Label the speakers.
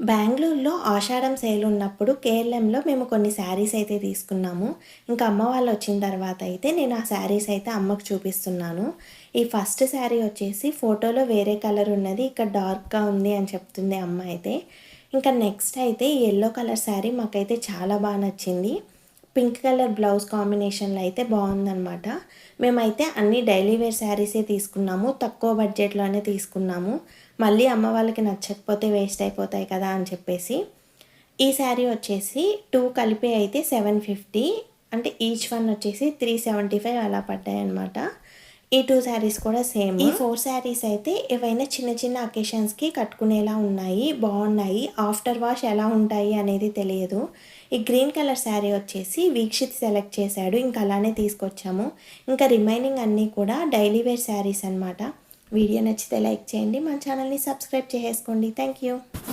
Speaker 1: బెంగుళూరులో ఆషాఢం సేల్ ఉన్నప్పుడు కేఎల్ఎంలో మేము కొన్ని శారీస్ అయితే తీసుకున్నాము. ఇంకా అమ్మ వాళ్ళు వచ్చిన తర్వాత అయితే నేను ఆ శారీస్ అయితే అమ్మకు చూపిస్తున్నాను. ఈ ఫస్ట్ శారీ వచ్చేసి ఫోటోలో వేరే కలర్ ఉన్నది, ఇక్కడ డార్క్‌గా ఉంది అని చెప్తుంది అమ్మ అయితే. ఇంకా నెక్స్ట్ అయితే ఈ యెల్లో కలర్ శారీ మాకైతే చాలా బాగా నచ్చింది. పింక్ కలర్ బ్లౌజ్ కాంబినేషన్‌లో అయితే బాగుందనమాట. మేమైతే అన్ని డైలీ వేర్ శారీసే తీసుకున్నాము. తక్కువ బడ్జెట్‌లోనే తీసుకున్నాము. మళ్ళీ అమ్మ వాళ్ళకి నచ్చకపోతే వేస్ట్ అయిపోతాయి కదా అని చెప్పేసి. ఈ శారీ వచ్చేసి 2 కలిపి అయితే 750, అంటే ఈచ్ వన్ వచ్చేసి 375 అలా పడ్డాయన్నమాట. ఈ 2 శారీస్ కూడా సేమ్. ఈ 4 శారీస్ అయితే ఏవైనా చిన్న చిన్న అకేషన్స్‌కి కట్టుకునేలా ఉన్నాయి. బాగున్నాయి. ఆఫ్టర్ వాష్ ఎలా ఉంటాయి అనేది తెలియదు. ఈ గ్రీన్ కలర్ శారీ వచ్చేసి వీక్షిత్ సెలెక్ట్ చేశాడు. ఇంకా అలానే తీసుకొచ్చాము. ఇంకా రిమైనింగ్ అన్నీ కూడా డైలీ వేర్ శారీస్ అనమాట. వీడియో నచ్చితే లైక్ చేయండి. మన ఛానల్ని సబ్స్క్రైబ్ చేసుకోండి. Thank you.